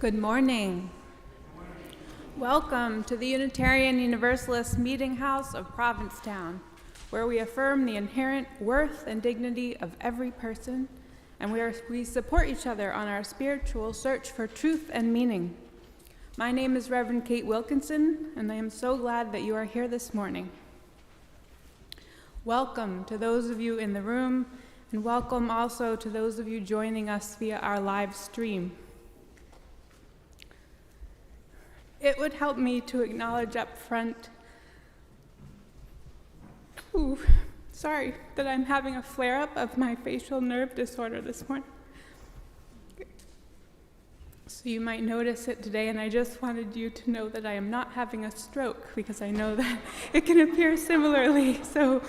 Good morning. Welcome to the Unitarian Universalist Meetinghouse of Provincetown, where we affirm the inherent worth and dignity of every person, and where we support each other on our spiritual search for truth and meaning. My name is Reverend Kate Wilkinson, and I am so glad that you are here this morning. Welcome to those of you in the room, and welcome also to those of you joining us via our live stream. It would help me to acknowledge up front, that I'm having a flare-up of my facial nerve disorder this morning. So you might notice it today, and I just wanted you to know that I am not having a stroke, because I know that it can appear similarly. So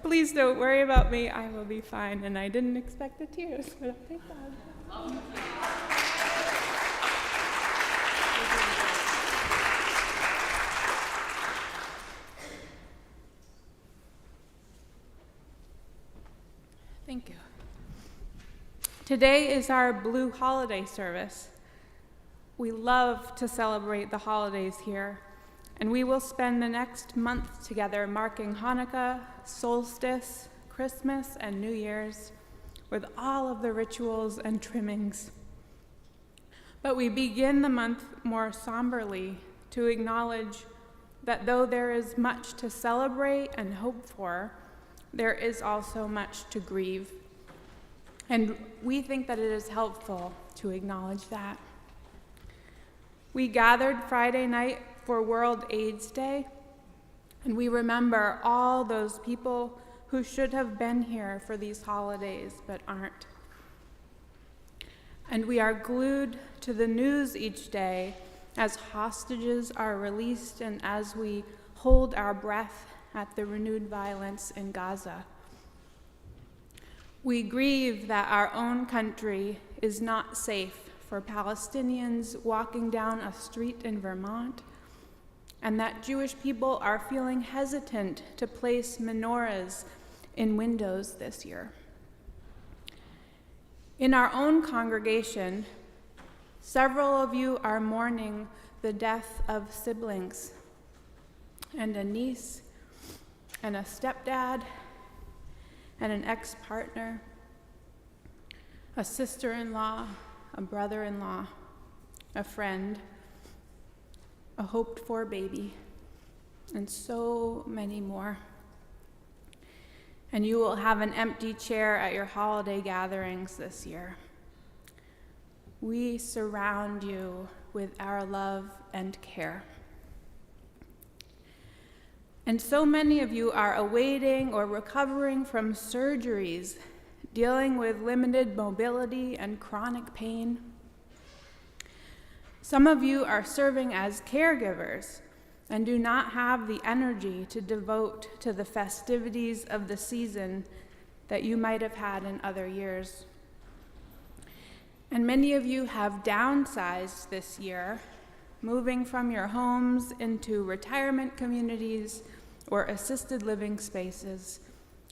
please don't worry about me. I will be fine, and I didn't expect the tears, but I'll take that. Thank you. Today is our Blue Holiday service. We love to celebrate the holidays here, and we will spend the next month together marking Hanukkah, solstice, Christmas, and New Year's with all of the rituals and trimmings. But we begin the month more somberly to acknowledge that though there is much to celebrate and hope for, there is also much to grieve. And we think that it is helpful to acknowledge that. We gathered Friday night for World AIDS Day, and we remember all those people who should have been here for these holidays but aren't. And we are glued to the news each day as hostages are released and as we hold our breath at the renewed violence in Gaza. We grieve that our own country is not safe for Palestinians walking down a street in Vermont, and that Jewish people are feeling hesitant to place menorahs in windows this year. In our own congregation, several of you are mourning the death of siblings, and a niece, and a stepdad, and an ex-partner, a sister-in-law, a brother-in-law, a friend, a hoped-for baby, and so many more. And you will have an empty chair at your holiday gatherings this year. We surround you with our love and care. And so many of you are awaiting or recovering from surgeries, dealing with limited mobility and chronic pain. Some of you are serving as caregivers and do not have the energy to devote to the festivities of the season that you might have had in other years. And many of you have downsized this year, moving from your homes into retirement communities or assisted living spaces.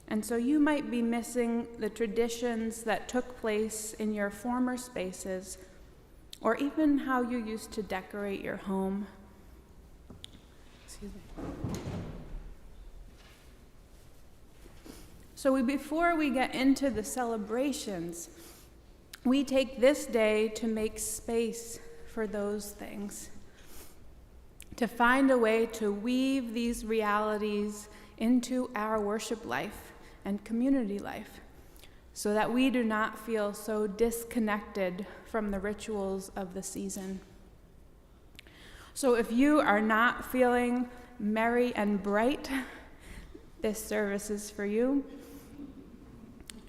And so you might be missing the traditions that took place in your former spaces, or even how you used to decorate your home. So before we get into the celebrations, we take this day to make space for those things, to find a way to weave these realities into our worship life and community life, so that we do not feel so disconnected from the rituals of the season. So if you are not feeling merry and bright, this service is for you.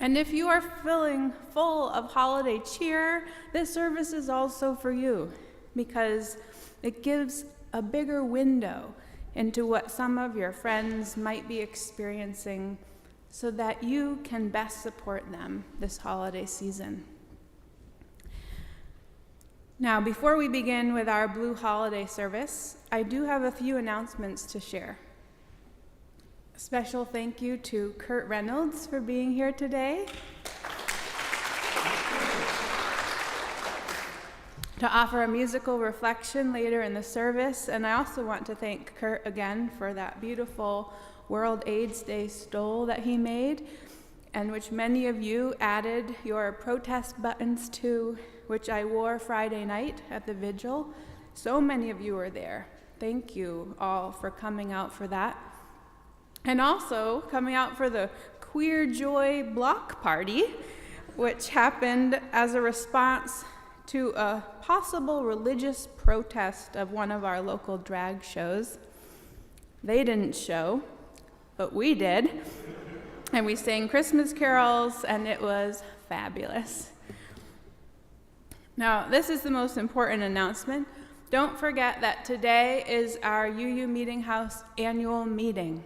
And if you are feeling full of holiday cheer, this service is also for you, because it gives a bigger window into what some of your friends might be experiencing, so that you can best support them this holiday season. Now, before we begin with our Blue Holiday service, I do have a few announcements to share. A special thank you to Kurt Reynolds for being here today to offer a musical reflection later in the service. And I also want to thank Kurt again for that beautiful World AIDS Day stole that he made, and which many of you added your protest buttons to, which I wore Friday night at the vigil. So many of you were there. Thank you all for coming out for that. And also coming out for the Queer Joy Block Party, which happened as a response to a possible religious protest of one of our local drag shows. They didn't show, but we did. And we sang Christmas carols, and it was fabulous. Now, this is the most important announcement. Don't forget that today is our UU Meetinghouse annual meeting.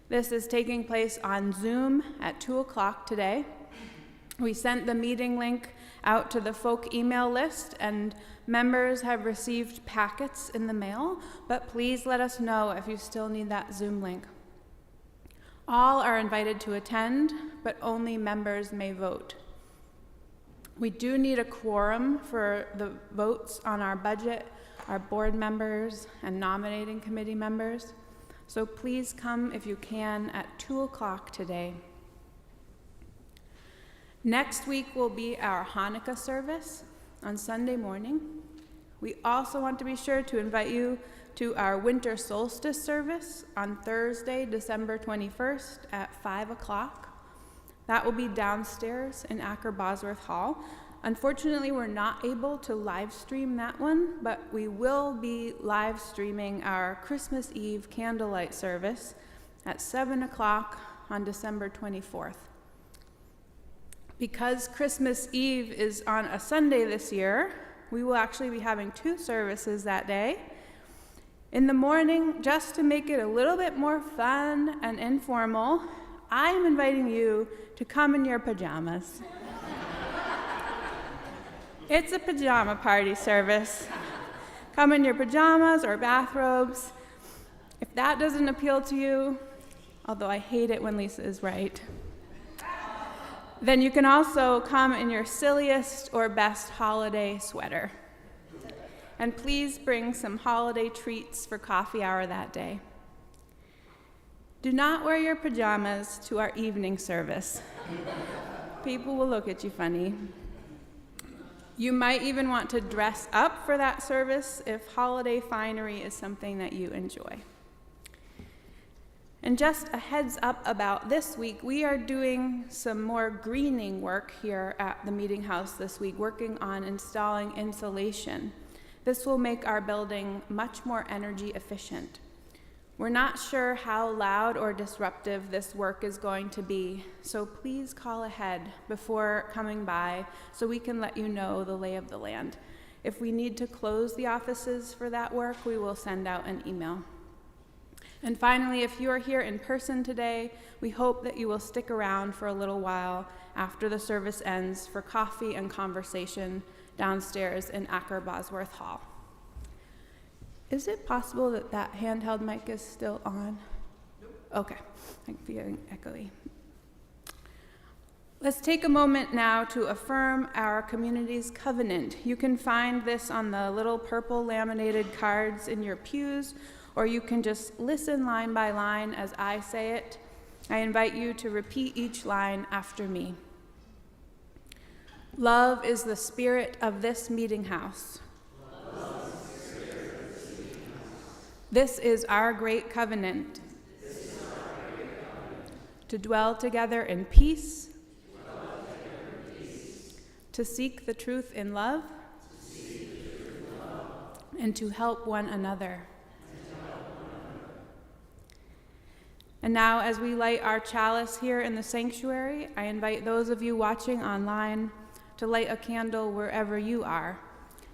This is taking place on Zoom at 2 o'clock today. We sent the meeting link out to the folk email list, and members have received packets in the mail, but please let us know if you still need that Zoom link. All are invited to attend, but only members may vote. We do need a quorum for the votes on our budget, our board members, and nominating committee members. So please come if you can at 2 o'clock today. Next week will be our Hanukkah service on Sunday morning. We also want to be sure to invite you to our winter solstice service on Thursday, December 21st at 5 o'clock. That will be downstairs in Acker Bosworth Hall. Unfortunately, we're not able to live stream that one, but we will be live streaming our Christmas Eve candlelight service at 7 o'clock on December 24th. Because Christmas Eve is on a Sunday this year, we will actually be having 2 services that day. In the morning, just to make it a little bit more fun and informal, I am inviting you to come in your pajamas. It's a pajama party service. Come in your pajamas or bathrobes. If that doesn't appeal to you, although I hate it when Lisa is right, then you can also come in your silliest or best holiday sweater. And please bring some holiday treats for coffee hour that day. Do not wear your pajamas to our evening service. People will look at you funny. You might even want to dress up for that service if holiday finery is something that you enjoy. And just a heads up about this week, we are doing some more greening work here at the Meetinghouse this week, working on installing insulation. This will make our building much more energy efficient. We're not sure how loud or disruptive this work is going to be, so please call ahead before coming by so we can let you know the lay of the land. If we need to close the offices for that work, we will send out an email. And finally, if you are here in person today, we hope that you will stick around for a little while after the service ends for coffee and conversation downstairs in Acker Bosworth Hall. Is it possible that that handheld mic is still on? Nope. Okay, I'm feeling echoey. Let's take a moment now to affirm our community's covenant. You can find this on the little purple laminated cards in your pews, or you can just listen line by line as I say it. I invite you to repeat each line after me. Love is the spirit of this meeting house. This is our great covenant. To dwell together in peace. To seek the truth in love. And to help one another. And now, as we light our chalice here in the sanctuary, I invite those of you watching online to light a candle wherever you are.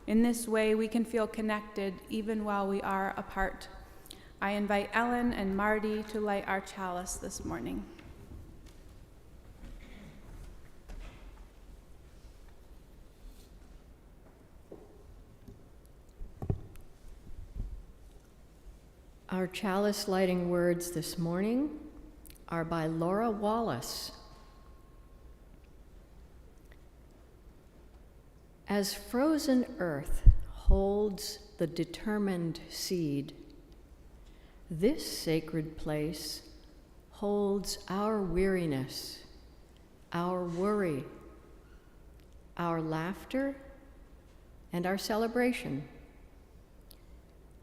In this way, we can feel connected even while we are apart. I invite Ellen and Marty to light our chalice this morning. Our chalice lighting words this morning are by Laura Wallace. As frozen earth holds the determined seed, this sacred place holds our weariness, our worry, our laughter, and our celebration.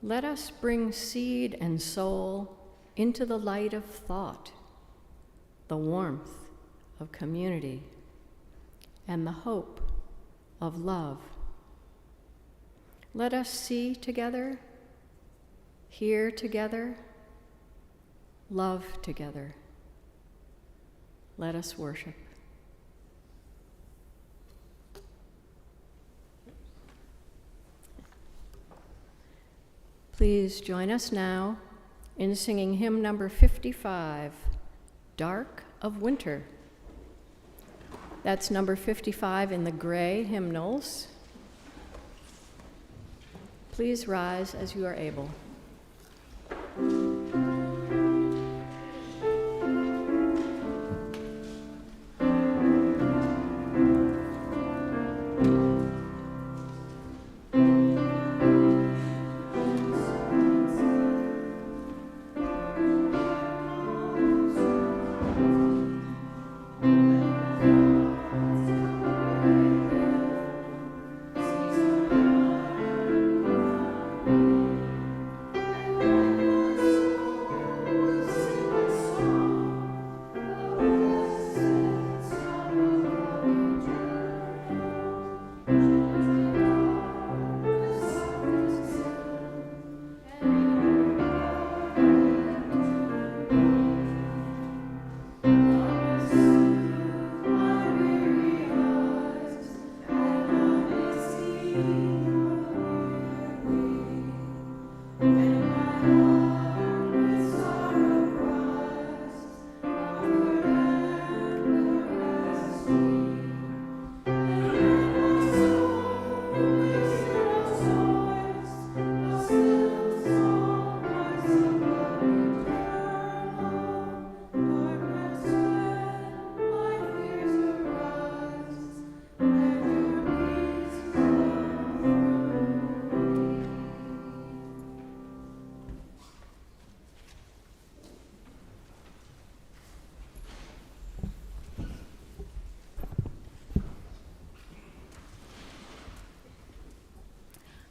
Let us bring seed and soul into the light of thought, the warmth of community, and the hope of love. Let us see together, hear together, love together. Let us worship. Please join us now in singing hymn number 55, Dark of Winter. That's number 55 in the gray hymnals. Please rise as you are able.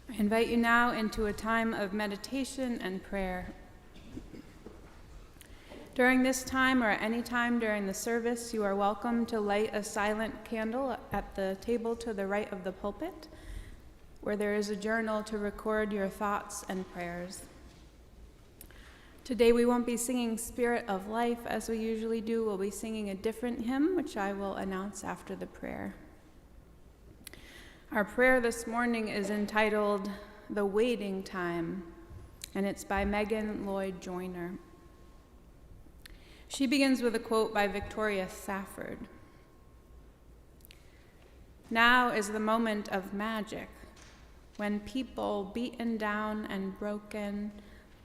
I invite you now into a time of meditation and prayer. During this time or at any time during the service, you are welcome to light a silent candle at the table to the right of the pulpit, where there is a journal to record your thoughts and prayers. Today we won't be singing Spirit of Life as we usually do. We'll be singing a different hymn, which I will announce after the prayer. Our prayer this morning is entitled The Waiting Time, and it's by Megan Lloyd Joyner. She begins with a quote by Victoria Safford. Now is the moment of magic, when people beaten down and broken,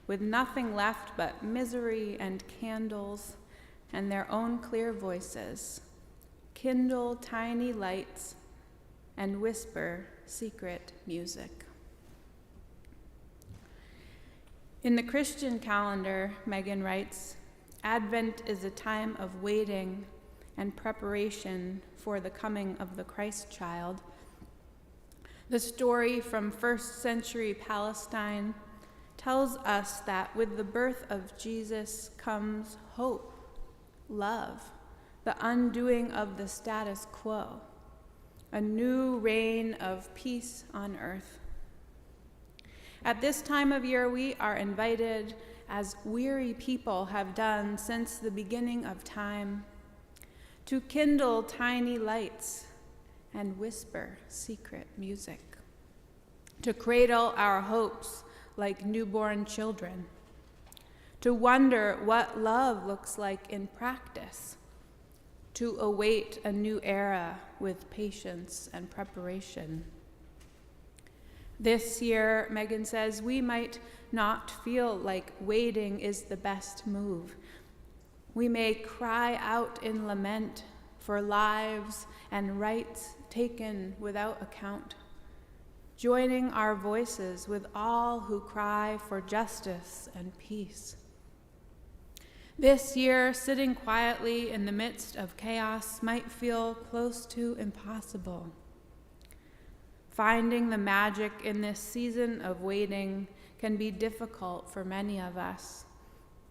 with nothing left but misery and candles and their own clear voices, kindle tiny lights and whisper secret music. In the Christian calendar, Megan writes, Advent is a time of waiting and preparation for the coming of the Christ child. The story from first century Palestine tells us that with the birth of Jesus comes hope, love, the undoing of the status quo, a new reign of peace on earth. At this time of year, we are invited, as weary people have done since the beginning of time, to kindle tiny lights and whisper secret music, to cradle our hopes like newborn children, to wonder what love looks like in practice, to await a new era with patience and preparation. This year, Megan says, we might not feel like waiting is the best move. We may cry out in lament for lives and rights taken without account. joining our voices with all who cry for justice and peace. This year, sitting quietly in the midst of chaos might feel close to impossible. Finding the magic in this season of waiting can be difficult for many of us,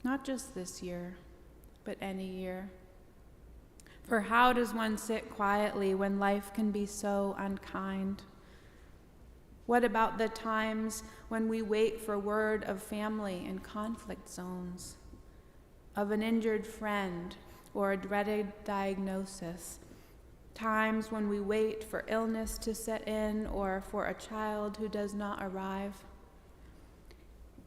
not just this year, but any year. For how does one sit quietly when life can be so unkind? What about the times when we wait for word of family in conflict zones, of an injured friend or a dreaded diagnosis? Times when we wait for illness to set in or for a child who does not arrive?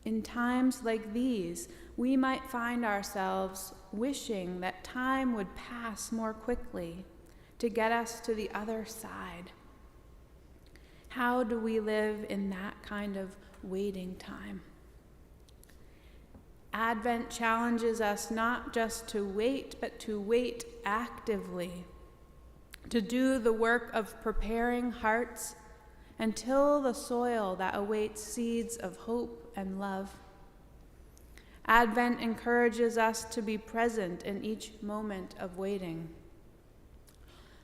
In times like these, we might find ourselves wishing that time would pass more quickly to get us to the other side. How do we live in that kind of waiting time? Advent challenges us not just to wait, but to wait actively, to do the work of preparing hearts and till the soil that awaits seeds of hope and love. Advent encourages us to be present in each moment of waiting.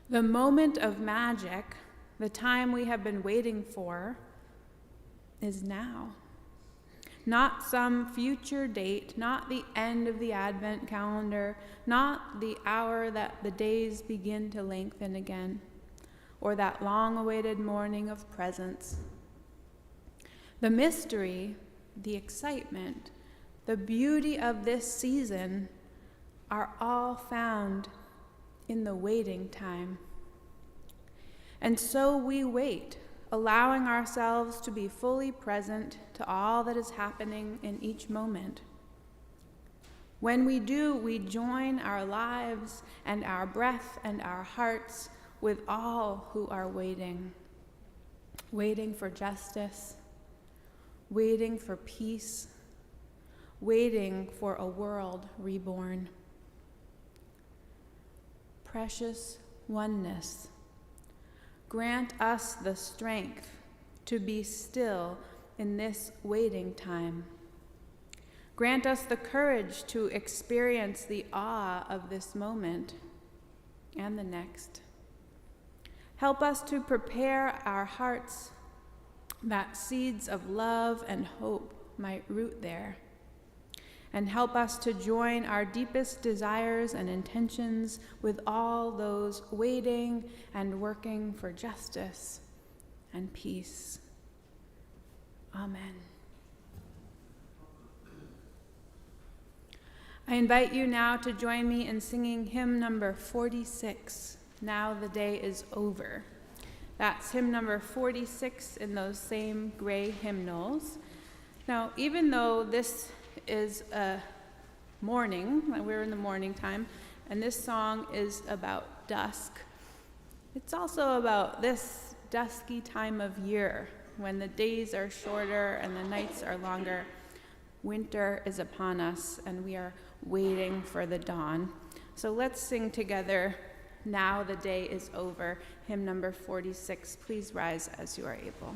The moment of magic, the time we have been waiting for, is now. Not some future date, not the end of the Advent calendar, not the hour that the days begin to lengthen again, or that long-awaited morning of presents. The mystery, the excitement, the beauty of this season are all found in the waiting time. And so we wait, allowing ourselves to be fully present to all that is happening in each moment. When we do, we join our lives and our breath and our hearts with all who are waiting for justice, waiting for peace, waiting for a world reborn. Precious oneness, grant us the strength to be still in this waiting time. Grant us the courage to experience the awe of this moment and the next. Help us to prepare our hearts that seeds of love and hope might root there. And help us to join our deepest desires and intentions with all those waiting and working for justice and peace. Amen. I invite you now to join me in singing hymn number 46, Now the Day is Over. That's hymn number 46 in those same gray hymnals. Now, even though this is a morning, we're in the morning time, and this song is about dusk, it's also about this dusky time of year when the days are shorter and the nights are longer. Winter is upon us, and we are waiting for the dawn. So let's sing together, Now the Day is Over, hymn number 46. Please rise as you are able.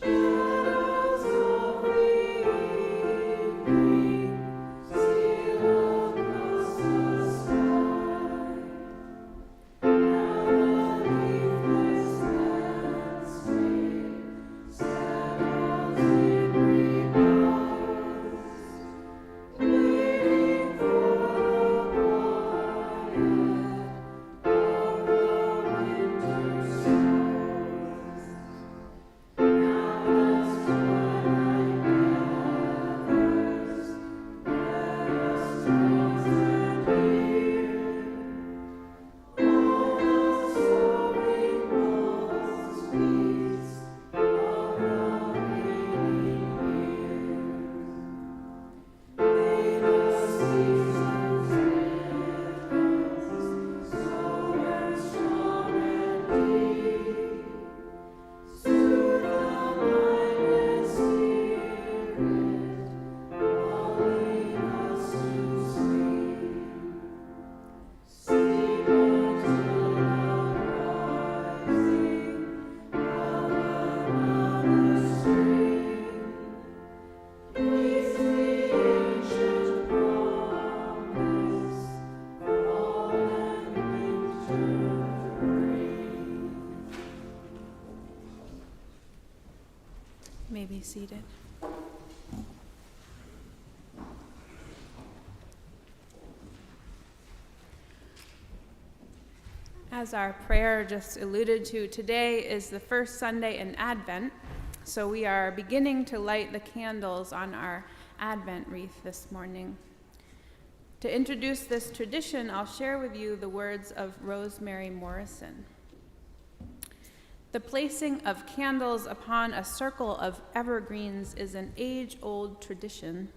Shadow seated. As our prayer just alluded to, today is the first Sunday in Advent, so we are beginning to light the candles on our Advent wreath this morning. To introduce this tradition, I'll share with you the words of Rosemary Morrison. The placing of candles upon a circle of evergreens is an age-old tradition.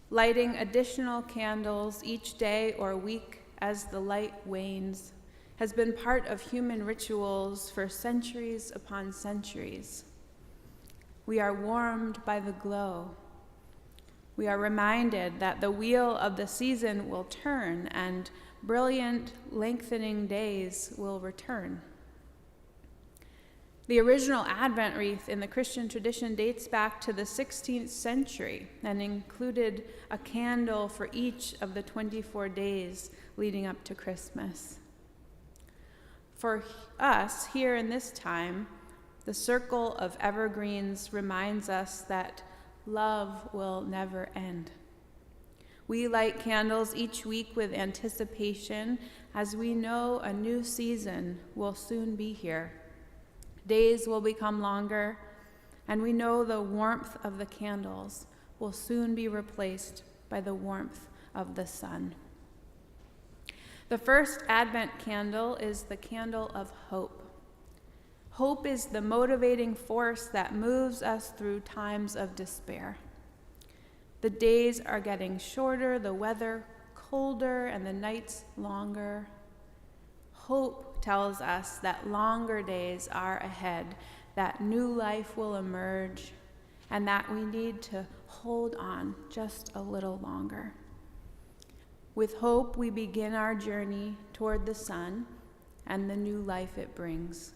Lighting additional candles each day or week as the light wanes has been part of human rituals for centuries upon centuries. We are warmed by the glow. We are reminded that the wheel of the season will turn and brilliant, lengthening days will return. The original Advent wreath in the Christian tradition dates back to the 16th century and included a candle for each of the 24 days leading up to Christmas. For us, here in this time, the circle of evergreens reminds us that love will never end. We light candles each week with anticipation as we know a new season will soon be here. Days will become longer, and we know the warmth of the candles will soon be replaced by the warmth of the sun. The first Advent candle is the candle of hope. Hope is the motivating force that moves us through times of despair. The days are getting shorter, the weather colder, and the nights longer. Hope tells us that longer days are ahead, that new life will emerge, and that we need to hold on just a little longer. With hope, we begin our journey toward the sun and the new life it brings.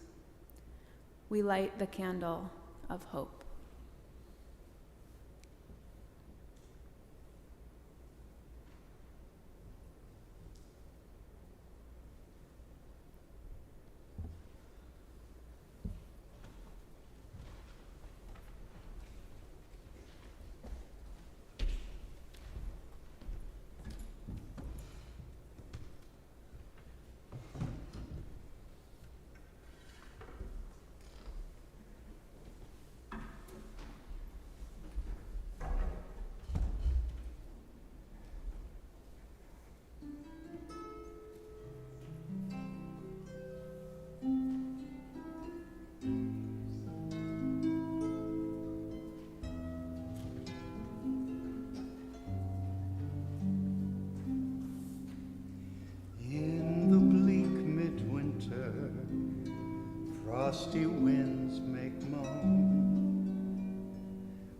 We light the candle of hope. Frosty winds make moan.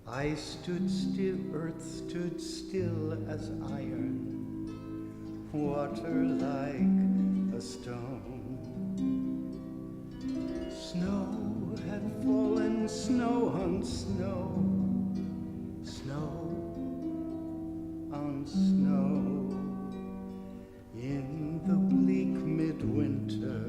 I stood still, earth stood still as iron, water like a stone. Snow had fallen, snow on snow, snow on snow, in the bleak midwinter.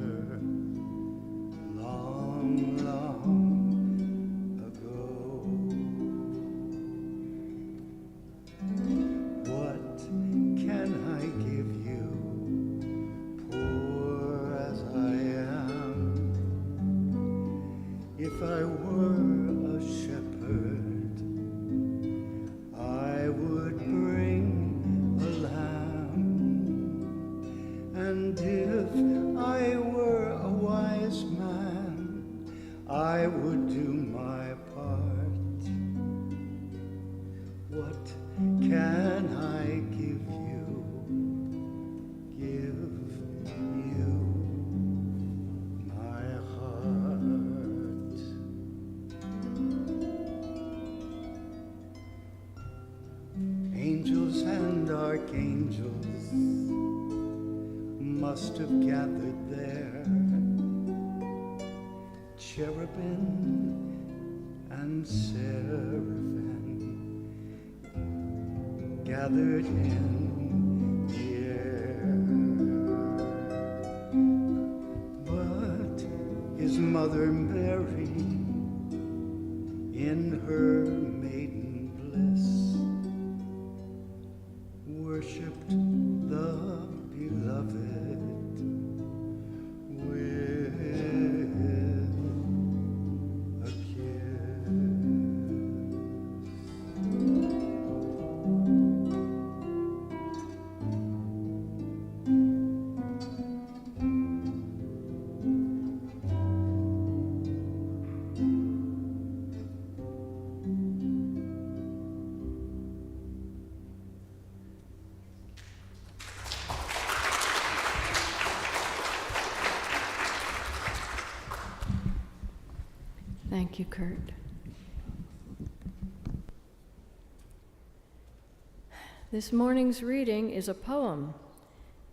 If I were a shepherd, I would bring a lamb, and if I were a wise man, I would do my part. What can I give you? Give you my heart. Angels and archangels must have gathered there, cherubim and seraphim gathered in the air. But his mother Mary in her maiden bliss, worshipped the beloved with a kiss. Thank you, Kurt. This morning's reading is a poem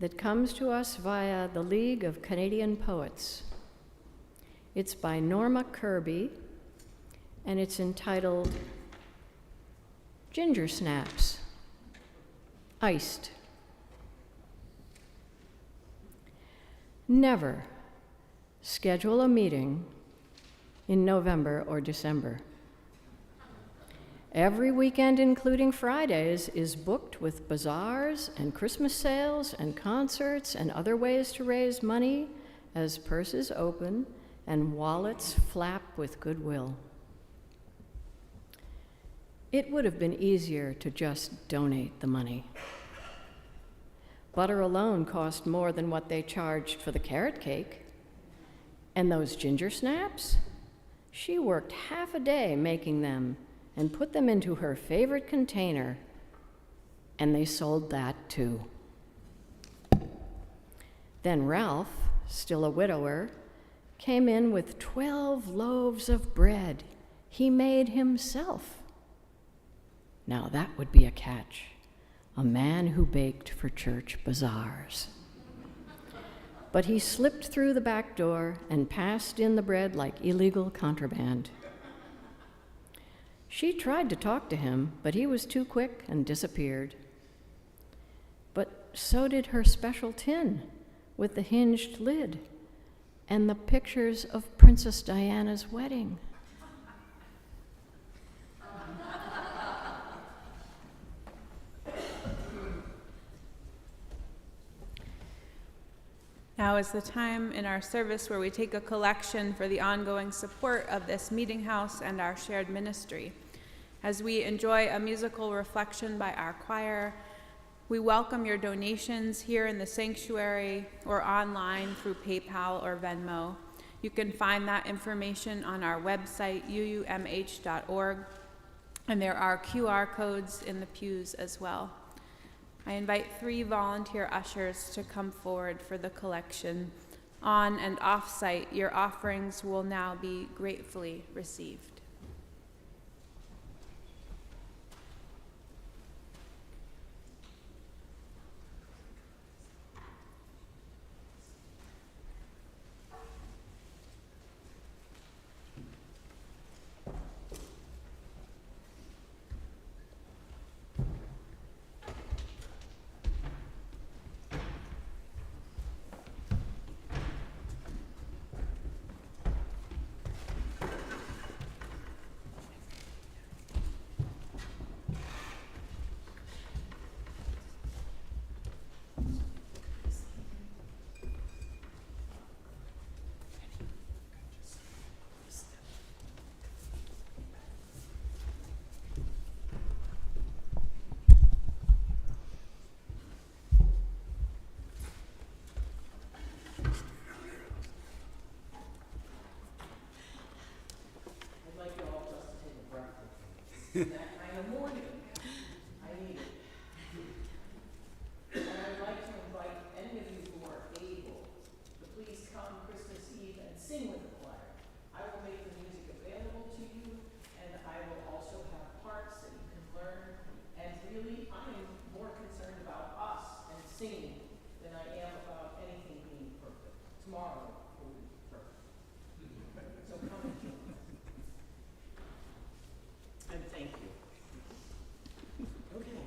that comes to us via the League of Canadian Poets. It's by Norma Kirby, and it's entitled Ginger Snaps, Iced. Never schedule a meeting in November or December. Every weekend, including Fridays, is booked with bazaars and Christmas sales and concerts and other ways to raise money as purses open and wallets flap with goodwill. It would have been easier to just donate the money. Butter alone cost more than what they charged for the carrot cake. And those ginger snaps? She worked half a day making them and put them into her favorite container, and they sold that too. Then Ralph, still a widower, came in with 12 loaves of bread he made himself. Now that would be a catch, a man who baked for church bazaars. But he slipped through the back door and passed in the bread like illegal contraband. She tried to talk to him, but he was too quick and disappeared. But so did her special tin with the hinged lid and the pictures of Princess Diana's wedding. Now is the time in our service where we take a collection for the ongoing support of this Meetinghouse and our shared ministry. As we enjoy a musical reflection by our choir, we welcome your donations here in the sanctuary or online through PayPal or Venmo. You can find that information on our website, uumh.org, and there are QR codes in the pews as well. I invite 3 volunteer ushers to come forward for the collection. On and off-site, your offerings will now be gratefully received. That kind of morning, I need it. And I'd like to invite any of you who are able to please come Christmas Eve and sing with the choir. I will make the music available to you, and I will also have parts that you can learn. And really, I am more concerned about us and singing than I am about anything being perfect. Tomorrow will be perfect. So come and join us. And thank you. Okay.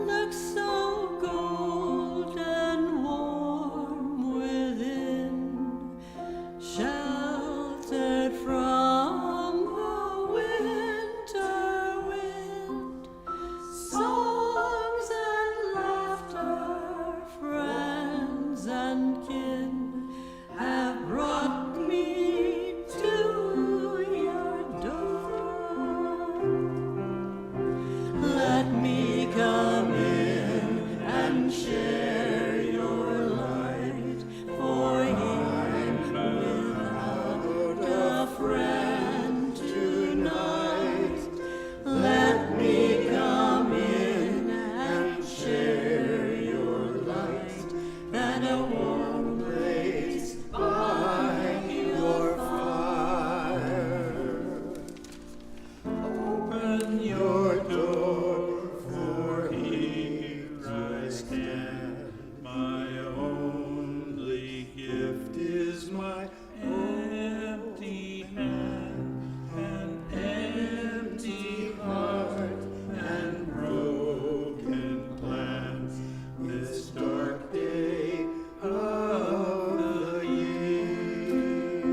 looks so gold and warm within, sheltered from the winter wind. Songs and laughter, friends and kin have brought me to your door. Let me come in and share your light, for I'm without a friend tonight. Let me come in and share your light, and a warm place by your fire. Open your door, for here I stand. My only gift is my empty hand, an empty heart, and broken plans. This dark day of the year.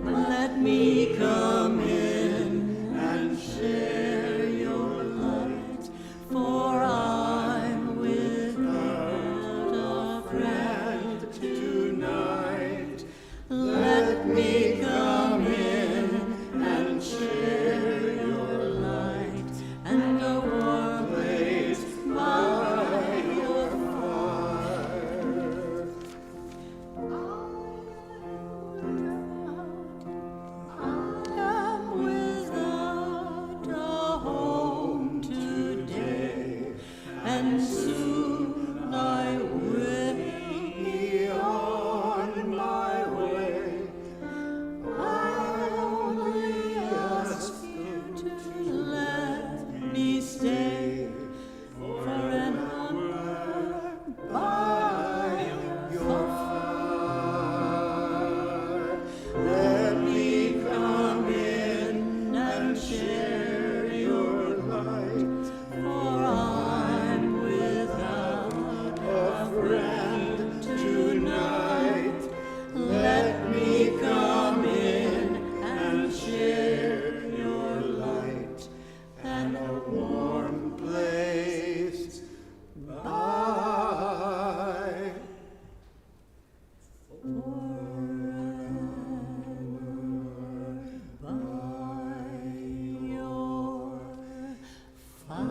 Let me come in and share your light, for I'm without a friend tonight. Let me come in and share your light, and a warm place by your fire. I am without a home today, and soon I will be on my way. I only ask you to let me stay for an hour by your fire. Let me come in and share your light, for I'm without a friend tonight. Let me come in and share your light, and a warm place by your fire.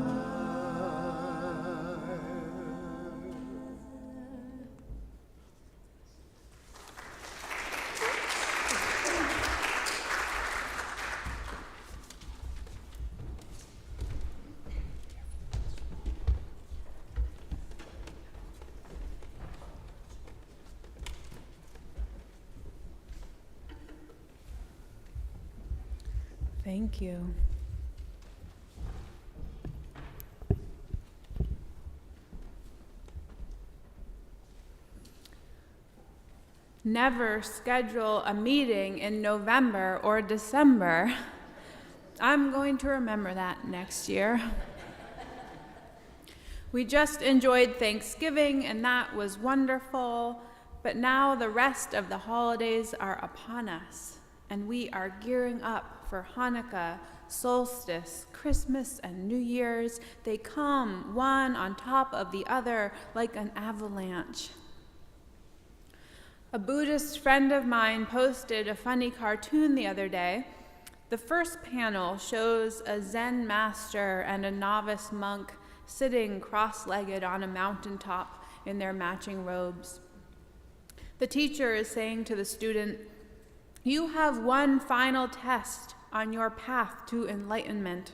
Thank you. Never schedule a meeting in November or December. I'm going to remember that next year. We just enjoyed Thanksgiving, and that was wonderful, but now the rest of the holidays are upon us, and we are gearing up for Hanukkah, solstice, Christmas, and New Year's. They come one on top of the other like an avalanche. A Buddhist friend of mine posted a funny cartoon the other day. The first panel shows a Zen master and a novice monk sitting cross-legged on a mountaintop in their matching robes. The teacher is saying to the student, "You have one final test on your path to enlightenment."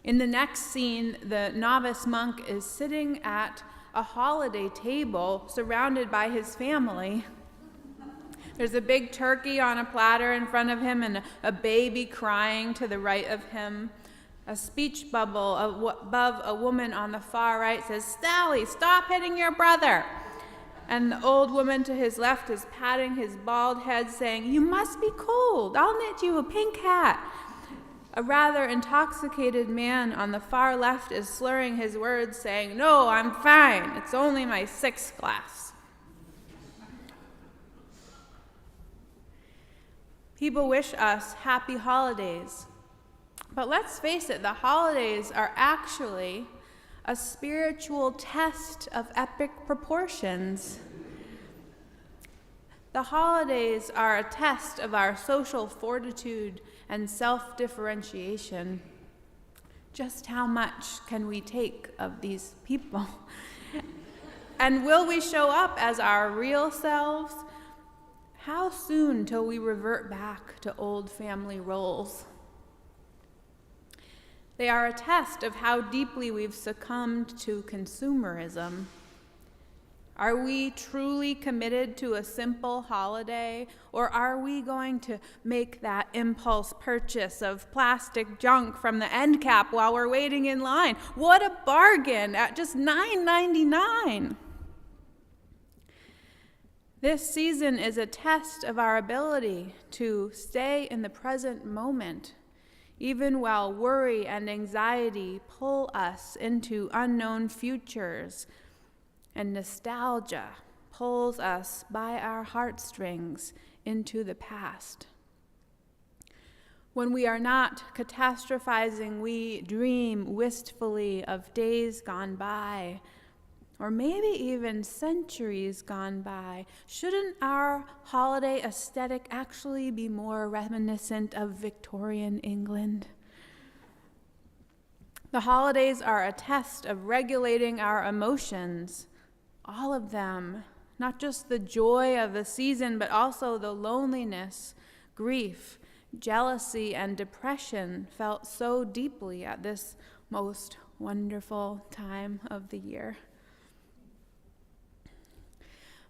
In the next scene, the novice monk is sitting at a holiday table surrounded by his family. There's a big turkey on a platter in front of him and a baby crying to the right of him. A speech bubble above a woman on the far right says, "Sally, stop hitting your brother." And the old woman to his left is patting his bald head saying, "You must be cold. I'll knit you a pink hat." A rather intoxicated man on the far left is slurring his words, saying, "No, I'm fine. It's only my 6th glass." People wish us happy holidays. But let's face it, the holidays are actually a spiritual test of epic proportions. The holidays are a test of our social fortitude and self-differentiation. Just how much can we take of these people? And will we show up as our real selves? How soon till we revert back to old family roles? They are a test of how deeply we've succumbed to consumerism. Are we truly committed to a simple holiday, or are we going to make that impulse purchase of plastic junk from the end cap while we're waiting in line? What a bargain at just $9.99! This season is a test of our ability to stay in the present moment, even while worry and anxiety pull us into unknown futures, and nostalgia pulls us by our heartstrings into the past. When we are not catastrophizing, we dream wistfully of days gone by, or maybe even centuries gone by. Shouldn't our holiday aesthetic actually be more reminiscent of Victorian England? The holidays are a test of regulating our emotions, all of them, not just the joy of the season, but also the loneliness, grief, jealousy, and depression felt so deeply at this most wonderful time of the year.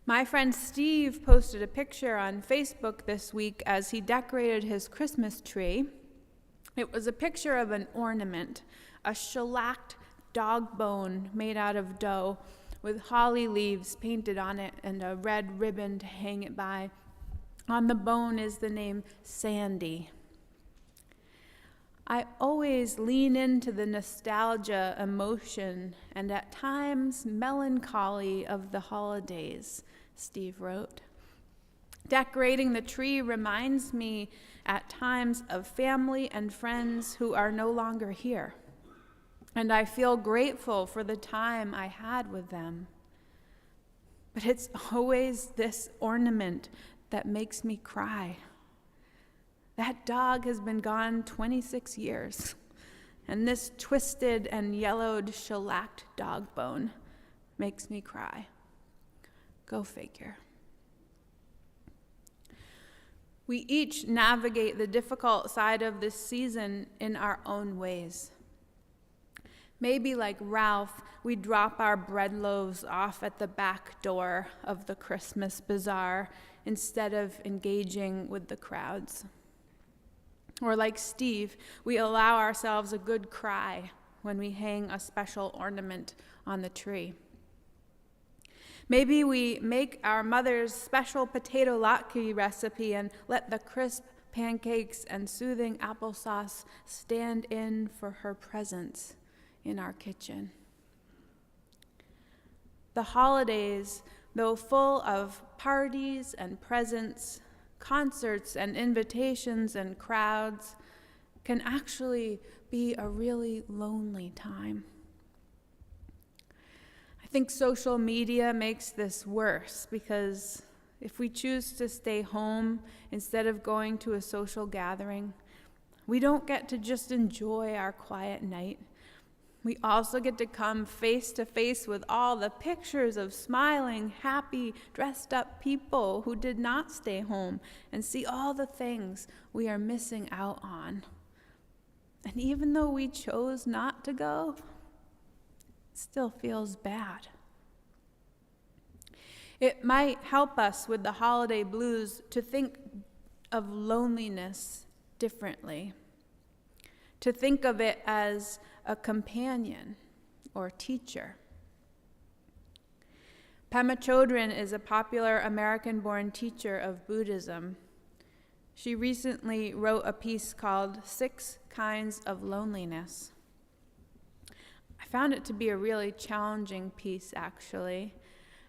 My friend Steve posted a picture on Facebook this week as he decorated his Christmas tree. It was a picture of an ornament, a shellacked dog bone made out of dough with holly leaves painted on it and a red ribbon to hang it by. On the bone is the name Sandy. I always lean into the nostalgia, emotion, and at times melancholy of the holidays, Steve wrote. Decorating the tree reminds me at times of family and friends who are no longer here, and I feel grateful for the time I had with them. But it's always this ornament that makes me cry. That dog has been gone 26 years, and this twisted and yellowed shellacked dog bone makes me cry. Go figure. We each navigate the difficult side of this season in our own ways. Maybe like Ralph, we drop our bread loaves off at the back door of the Christmas bazaar instead of engaging with the crowds. Or like Steve, we allow ourselves a good cry when we hang a special ornament on the tree. Maybe we make our mother's special potato latke recipe and let the crisp pancakes and soothing applesauce stand in for her presence in our kitchen. The holidays, though full of parties and presents, concerts and invitations and crowds, can actually be a really lonely time. I think social media makes this worse because if we choose to stay home instead of going to a social gathering, we don't get to just enjoy our quiet night. We also get to come face to face with all the pictures of smiling, happy, dressed up people who did not stay home and see all the things we are missing out on. And even though we chose not to go, it still feels bad. It might help us with the holiday blues to think of loneliness differently, to think of it as a companion or teacher. Pema Chodron is a popular American-born teacher of Buddhism. She recently wrote a piece called 6 Kinds of Loneliness. I found it to be a really challenging piece, actually,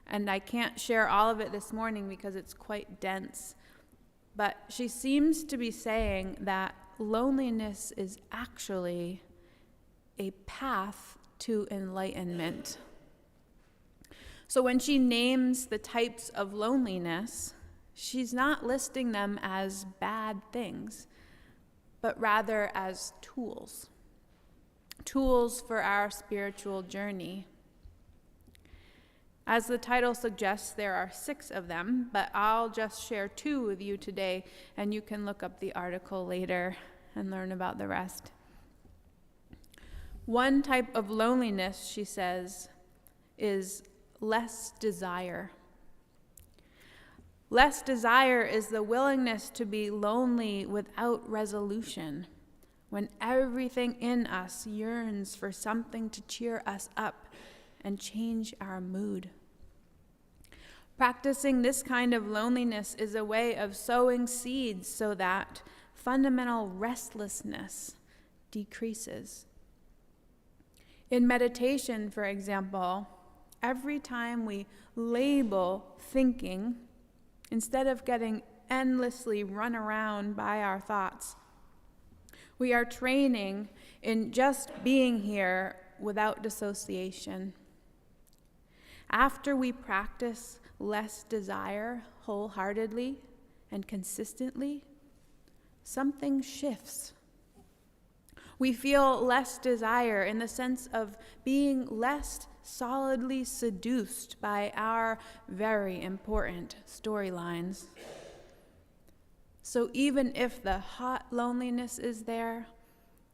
and I can't share all of it this morning because it's quite dense. But she seems to be saying that loneliness is actually a path to enlightenment. So when she names the types of loneliness, she's not listing them as bad things, but rather as tools for our spiritual journey. As the title suggests, there are 6 of them, but I'll just share 2 with you today, and you can look up the article later and learn about the rest. One type of loneliness, she says, is less desire. Less desire is the willingness to be lonely without resolution, when everything in us yearns for something to cheer us up and change our mood. Practicing this kind of loneliness is a way of sowing seeds so that fundamental restlessness decreases. In meditation, for example, every time we label thinking, instead of getting endlessly run around by our thoughts, we are training in just being here without dissociation. After we practice less desire wholeheartedly and consistently, something shifts. We feel less desire in the sense of being less solidly seduced by our very important storylines. So even if the hot loneliness is there,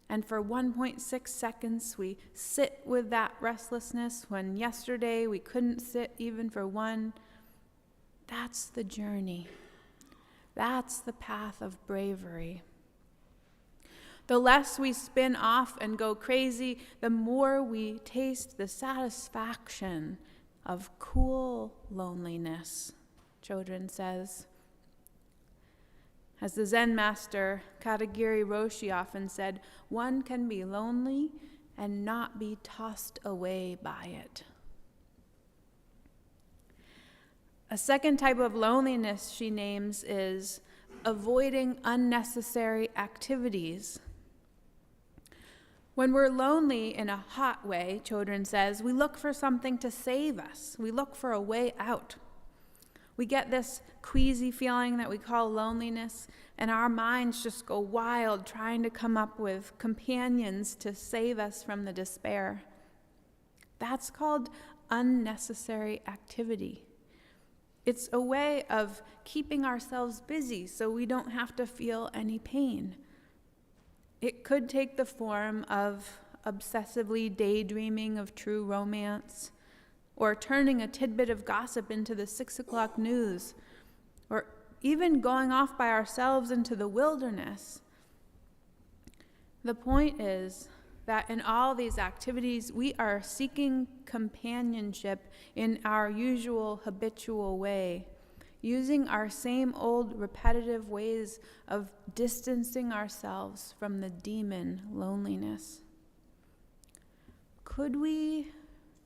and for 1.6 seconds we sit with that restlessness when yesterday we couldn't sit even for one, that's the journey. That's the path of bravery. The less we spin off and go crazy, the more we taste the satisfaction of cool loneliness, Chodron says. As the Zen master Katagiri Roshi often said, one can be lonely and not be tossed away by it. A second type of loneliness she names is avoiding unnecessary activities. When we're lonely in a hot way, Chodron says, we look for something to save us. We look for a way out. We get this queasy feeling that we call loneliness, and our minds just go wild trying to come up with companions to save us from the despair. That's called unnecessary activity. It's a way of keeping ourselves busy so we don't have to feel any pain. It could take the form of obsessively daydreaming of true romance, or turning a tidbit of gossip into the 6 o'clock news, or even going off by ourselves into the wilderness. The point is that in all these activities, we are seeking companionship in our usual habitual way, using our same old repetitive ways of distancing ourselves from the demon loneliness. Could we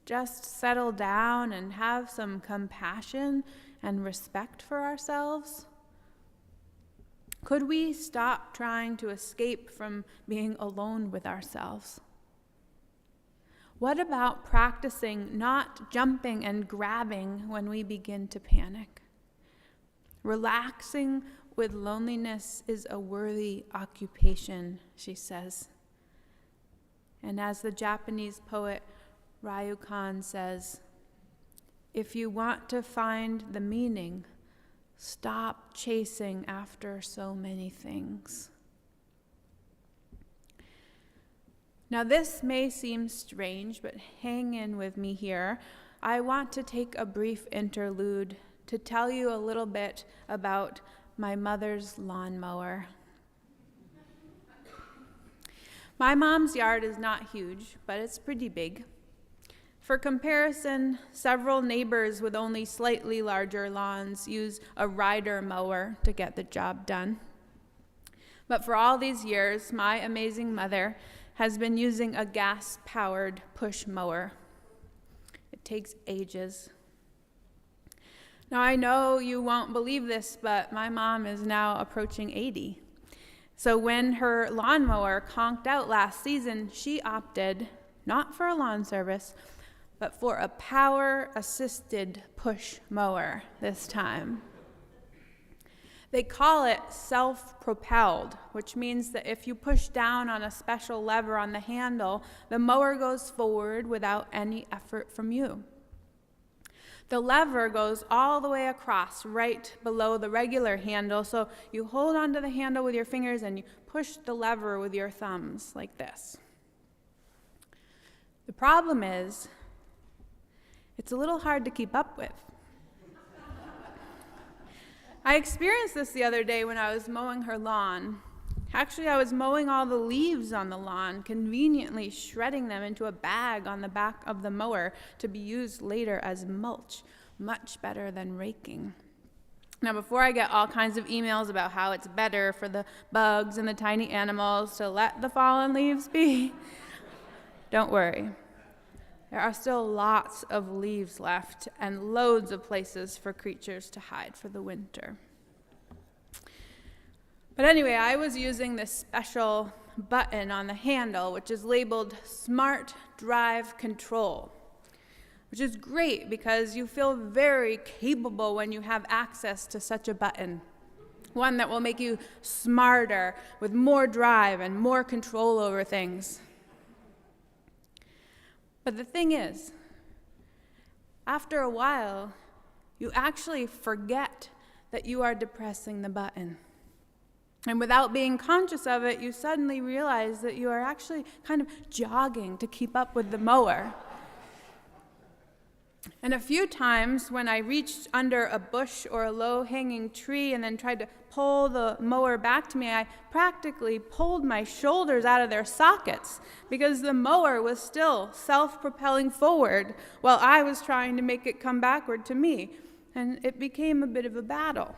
just settle down and have some compassion and respect for ourselves? Could we stop trying to escape from being alone with ourselves? What about practicing not jumping and grabbing when we begin to panic? Relaxing with loneliness is a worthy occupation, she says. And as the Japanese poet Ryu-kan says, if you want to find the meaning, stop chasing after so many things. Now this may seem strange, but hang in with me here. I want to take a brief interlude to tell you a little bit about my mother's lawnmower. My mom's yard is not huge, but it's pretty big. For comparison, several neighbors with only slightly larger lawns use a rider mower to get the job done. But for all these years, my amazing mother has been using a gas-powered push mower. It takes ages. Now, I know you won't believe this, but my mom is now approaching 80. So when her lawnmower conked out last season, she opted not for a lawn service, but for a power-assisted push mower this time. They call it self-propelled, which means that if you push down on a special lever on the handle, the mower goes forward without any effort from you. The lever goes all the way across, right below the regular handle, so you hold onto the handle with your fingers and you push the lever with your thumbs like this. The problem is, it's a little hard to keep up with. I experienced this the other day when I was mowing her lawn. Actually, I was mowing all the leaves on the lawn, conveniently shredding them into a bag on the back of the mower to be used later as mulch, much better than raking. Now, before I get all kinds of emails about how it's better for the bugs and the tiny animals to let the fallen leaves be, don't worry. There are still lots of leaves left and loads of places for creatures to hide for the winter. But anyway, I was using this special button on the handle, which is labeled Smart Drive Control, which is great because you feel very capable when you have access to such a button. One that will make you smarter, with more drive and more control over things. But the thing is, after a while, you actually forget that you are depressing the button. And without being conscious of it, you suddenly realize that you are actually kind of jogging to keep up with the mower. And a few times when I reached under a bush or a low-hanging tree and then tried to pull the mower back to me, I practically pulled my shoulders out of their sockets because the mower was still self-propelling forward while I was trying to make it come backward to me. And it became a bit of a battle.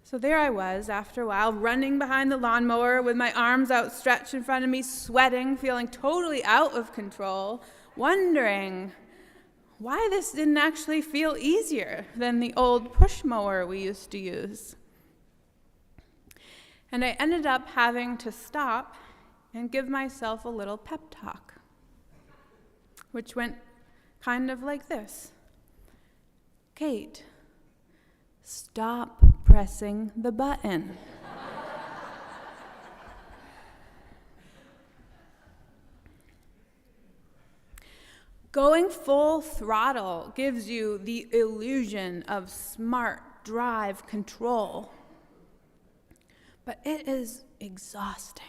So there I was, after a while, running behind the lawnmower with my arms outstretched in front of me, sweating, feeling totally out of control, wondering why this didn't actually feel easier than the old push mower we used to use. And I ended up having to stop and give myself a little pep talk, which went kind of like this. Kate, stop pressing the button. Going full throttle gives you the illusion of smart drive control, but it is exhausting.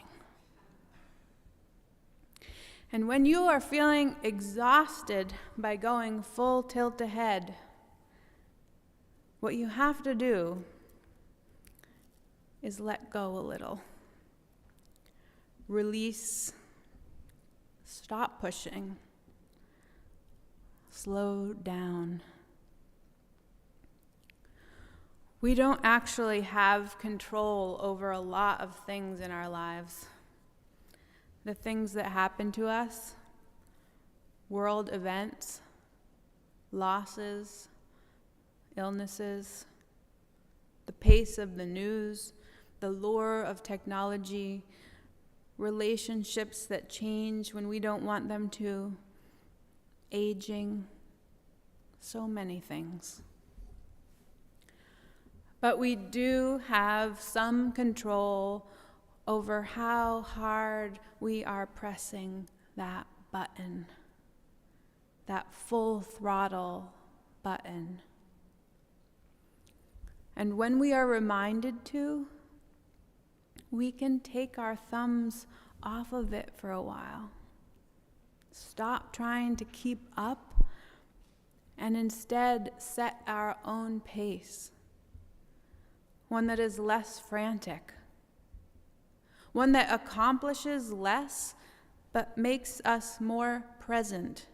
And when you are feeling exhausted by going full tilt ahead, what you have to do is let go a little. Release. Stop pushing. Slow down. We don't actually have control over a lot of things in our lives. The things that happen to us, world events, losses, illnesses, the pace of the news, the lure of technology, relationships that change when we don't want them to, aging, so many things. But we do have some control over how hard we are pressing that button, that full throttle button. And when we are reminded to, we can take our thumbs off of it for a while. Stop trying to keep up and instead set our own pace. One that is less frantic. One that accomplishes less but makes us more present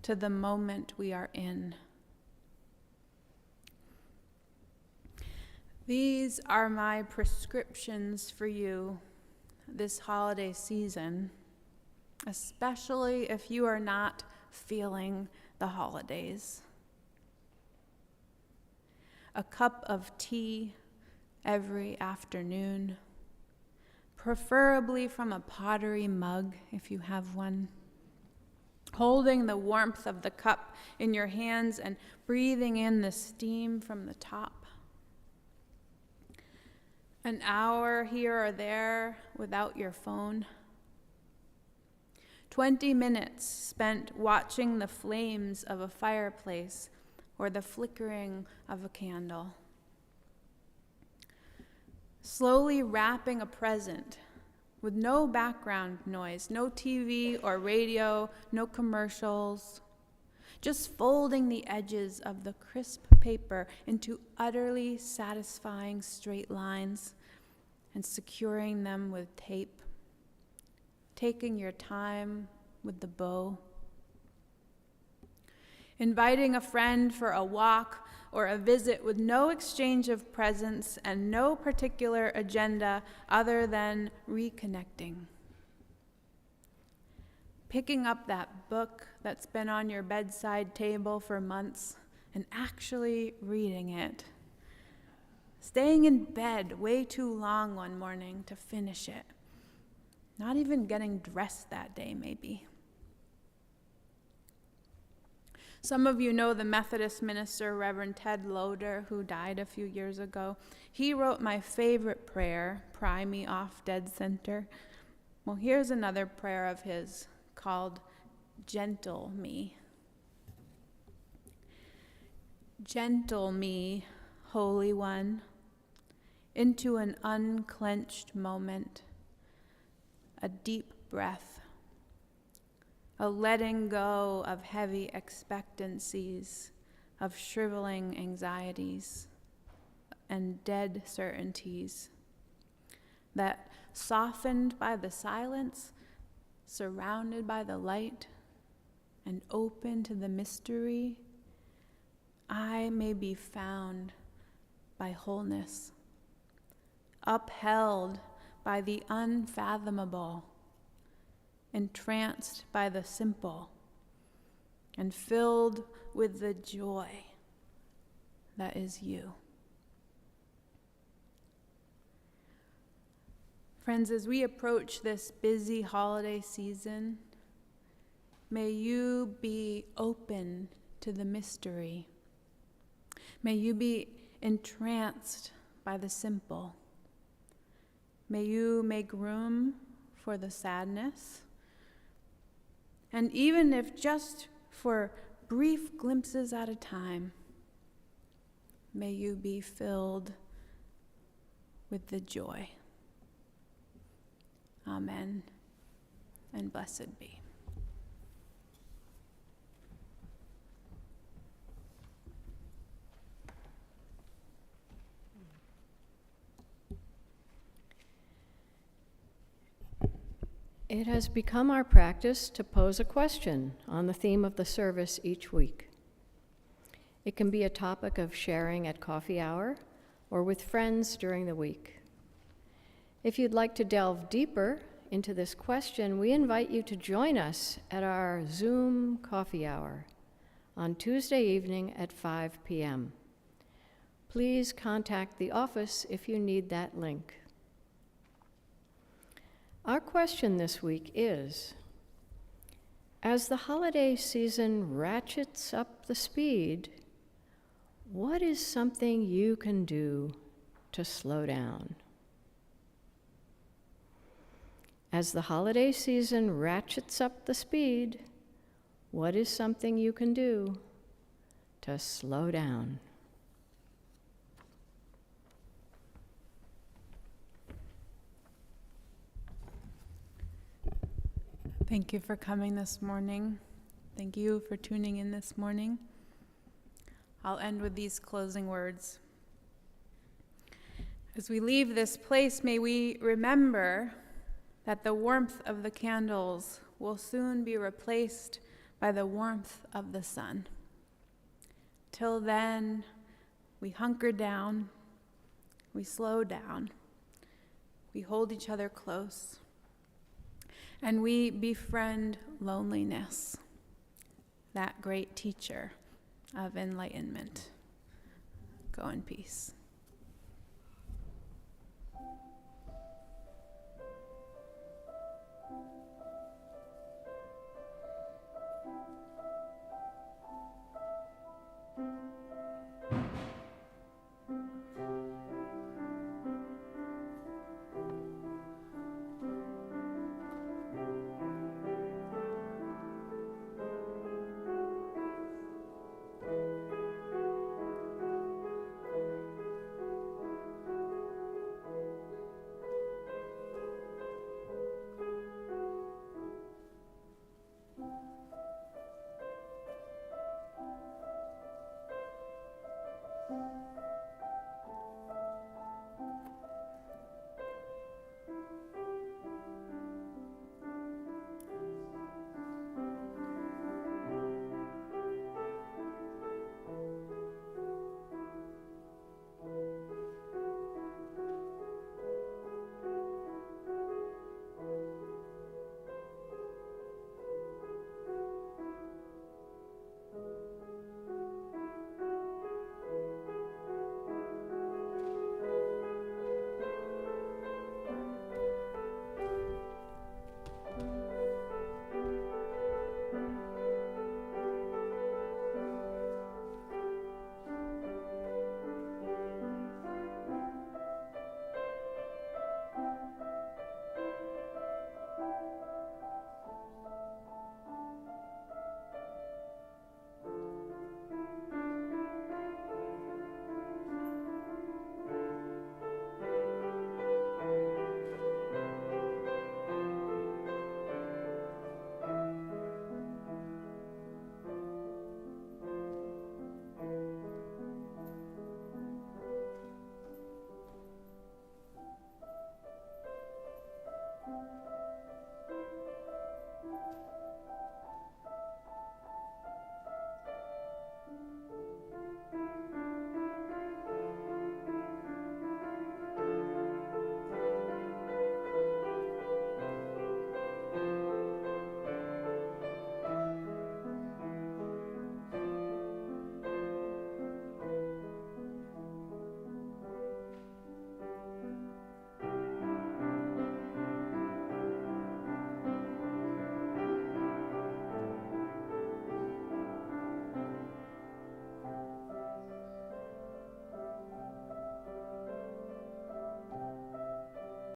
to the moment we are in. These are my prescriptions for you this holiday season, especially if you are not feeling the holidays. A cup of tea every afternoon, preferably from a pottery mug if you have one. Holding the warmth of the cup in your hands and breathing in the steam from the top. An hour here or there without your phone. 20 minutes spent watching the flames of a fireplace or the flickering of a candle. Slowly wrapping a present with no background noise, no TV or radio, no commercials, just folding the edges of the crisp paper into utterly satisfying straight lines and securing them with tape, taking your time with the bow, inviting a friend for a walk or a visit with no exchange of presents and no particular agenda other than reconnecting. Picking up that book that's been on your bedside table for months and actually reading it. Staying in bed way too long one morning to finish it. Not even getting dressed that day, maybe. Some of you know the Methodist minister, Reverend Ted Loader, who died a few years ago. He wrote my favorite prayer, Pry Me Off Dead Center. Well, here's another prayer of his called Gentle Me. Gentle me, Holy One, into an unclenched moment, a deep breath, a letting go of heavy expectancies, of shriveling anxieties, and dead certainties that, softened by the silence, surrounded by the light, and open to the mystery, I may be found by wholeness, upheld by the unfathomable, entranced by the simple, and filled with the joy that is you. Friends, as we approach this busy holiday season, may you be open to the mystery. May you be entranced by the simple. May you make room for the sadness. And even if just for brief glimpses at a time, may you be filled with the joy. Amen, and blessed be. It has become our practice to pose a question on the theme of the service each week. It can be a topic of sharing at coffee hour or with friends during the week. If you'd like to delve deeper into this question, we invite you to join us at our Zoom coffee hour on Tuesday evening at 5 p.m. Please contact the office if you need that link. Our question this week is, as the holiday season ratchets up the speed, what is something you can do to slow down? As the holiday season ratchets up the speed, what is something you can do to slow down? Thank you for coming this morning. Thank you for tuning in this morning. I'll end with these closing words. As we leave this place, may we remember that the warmth of the candles will soon be replaced by the warmth of the sun. Till then, we hunker down, we slow down, we hold each other close, and we befriend loneliness, that great teacher of enlightenment. Go in peace.